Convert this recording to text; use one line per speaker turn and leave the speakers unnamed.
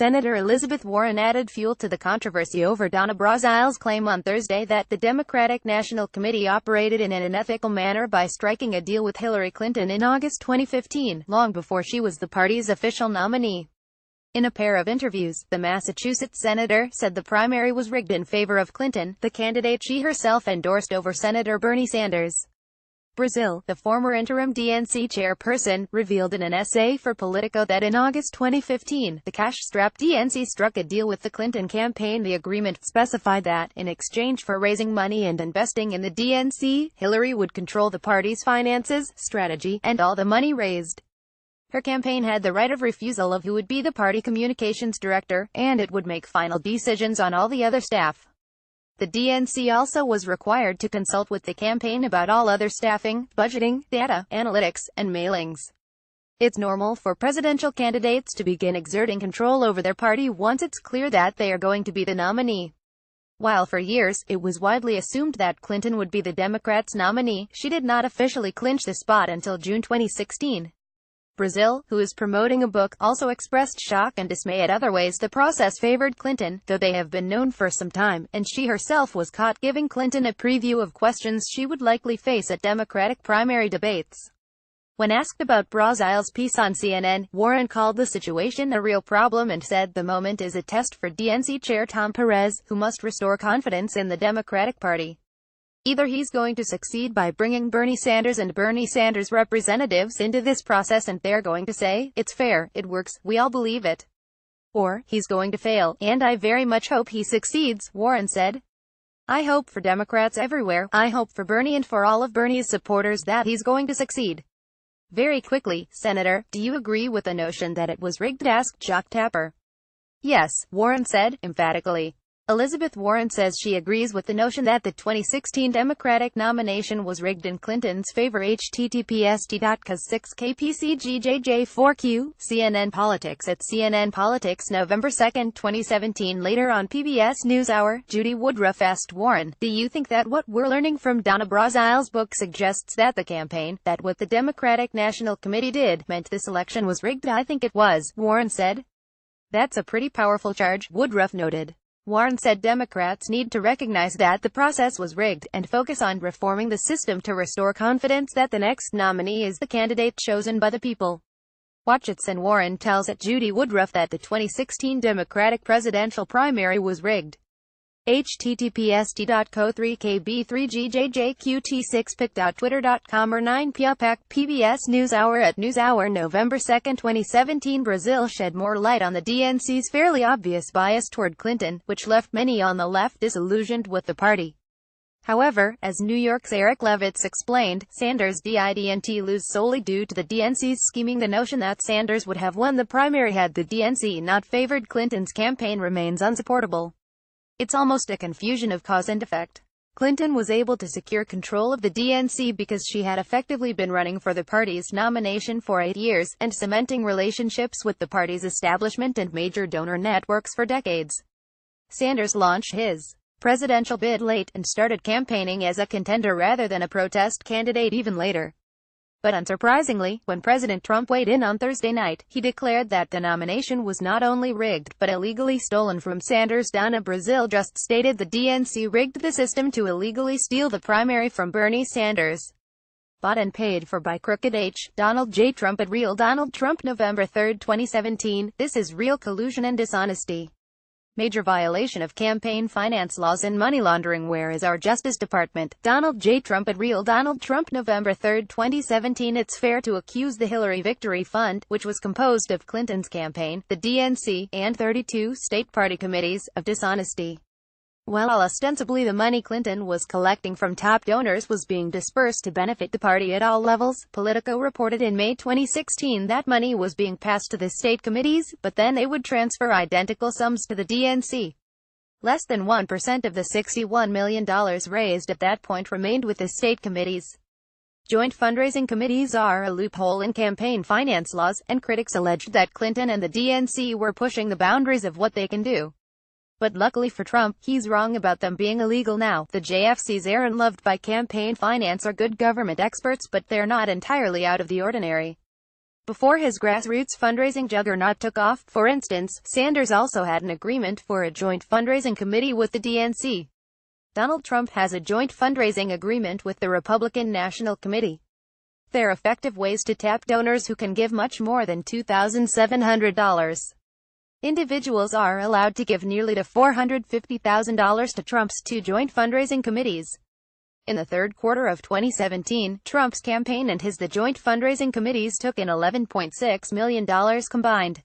Senator Elizabeth Warren added fuel to the controversy over Donna Brazile's claim on Thursday that the Democratic National Committee operated in an unethical manner by striking a deal with Hillary Clinton in August 2015, long before she was the party's official nominee. In a pair of interviews, the Massachusetts senator said the primary was rigged in favor of Clinton, the candidate she herself endorsed over Senator Bernie Sanders. Brazile, the former interim DNC chairperson, revealed in an essay for Politico that in August 2015, the cash-strapped DNC struck a deal with the Clinton campaign. The agreement specified that, in exchange for raising money and investing in the DNC, Hillary would control the party's finances, strategy, and all the money raised. Her campaign had the right of refusal of who would be the party communications director, and it would make final decisions on all the other staff. The DNC also was required to consult with the campaign about all other staffing, budgeting, data, analytics, and mailings. It's normal for presidential candidates to begin exerting control over their party once it's clear that they are going to be the nominee. While for years, it was widely assumed that Clinton would be the Democrats' nominee, she did not officially clinch the spot until June 2016. Brazile, who is promoting a book, also expressed shock and dismay at other ways the process favored Clinton, though they have been known for some time, and she herself was caught giving Clinton a preview of questions she would likely face at Democratic primary debates. When asked about Brazile's piece on CNN, Warren called the situation a real problem and said the moment is a test for DNC Chair Tom Perez, who must restore confidence in the Democratic Party. Either he's going to succeed by bringing Bernie Sanders and Bernie Sanders' representatives into this process and they're going to say, it's fair, it works, we all believe it. Or, he's going to fail, and I very much hope he succeeds, Warren said. I hope for Democrats everywhere, I hope for Bernie and for all of Bernie's supporters that he's going to succeed. Very quickly, Senator, do you agree with the notion that it was rigged? Asked Jock Tapper. Yes, Warren said, emphatically. Elizabeth Warren says she agrees with the notion that the 2016 Democratic nomination was rigged in Clinton's favor. https://6kpcgjj4q, CNN Politics at CNN Politics November 2, 2017. Later on PBS NewsHour, Judy Woodruff asked Warren, do you think that what we're learning from Donna Brazile's book suggests that the campaign, that what the Democratic National Committee did, meant this election was rigged? I think it was, Warren said. That's a pretty powerful charge, Woodruff noted. Warren said Democrats need to recognize that the process was rigged, and focus on reforming the system to restore confidence that the next nominee is the candidate chosen by the people. Watch it. And Warren tells Judy Woodruff that the 2016 Democratic presidential primary was rigged. https://co3kb3gjjqt6pic.twitter.com or 9ppac. PBS NewsHour at NewsHour November 2, 2017. Brazile shed more light on the DNC's fairly obvious bias toward Clinton, which left many on the left disillusioned with the party. However, as New York's Eric Levitz explained, Sanders didn't lose solely due to the DNC's scheming. The notion that Sanders would have won the primary had the DNC not favored Clinton's campaign remains unsupportable. It's almost a confusion of cause and effect. Clinton was able to secure control of the DNC because she had effectively been running for the party's nomination for 8 years, and cementing relationships with the party's establishment and major donor networks for decades. Sanders launched his presidential bid late, and started campaigning as a contender rather than a protest candidate even later. But unsurprisingly, when President Trump weighed in on Thursday night, he declared that the nomination was not only rigged, but illegally stolen from Sanders. Donna Brazile just stated the DNC rigged the system to illegally steal the primary from Bernie Sanders. Bought and paid for by Crooked H. Donald J. Trump at Real Donald Trump November 3, 2017. This is real collusion and dishonesty. Major violation of campaign finance laws and money laundering. Where is our Justice Department? Donald J. Trump at Real Donald Trump November 3, 2017. It's fair to accuse the Hillary Victory Fund, which was composed of Clinton's campaign, the DNC, and 32 state party committees, of dishonesty. While ostensibly the money Clinton was collecting from top donors was being dispersed to benefit the party at all levels, Politico reported in May 2016 that money was being passed to the state committees, but then they would transfer identical sums to the DNC. Less than 1% of the $61 million raised at that point remained with the state committees. Joint fundraising committees are a loophole in campaign finance laws, and critics alleged that Clinton and the DNC were pushing the boundaries of what they can do. But luckily for Trump, he's wrong about them being illegal now. The JFCs aren't loved by campaign finance or good government experts, but they're not entirely out of the ordinary. before his grassroots fundraising juggernaut took off. For instance, Sanders also had an agreement for a joint fundraising committee with the DNC. Donald Trump has a joint fundraising agreement with the Republican National Committee. They're effective ways to tap donors who can give much more than $2,700. Individuals are allowed to give nearly to $450,000 to Trump's two joint fundraising committees. In the third quarter of 2017, Trump's campaign and the joint fundraising committees took in $11.6 million combined.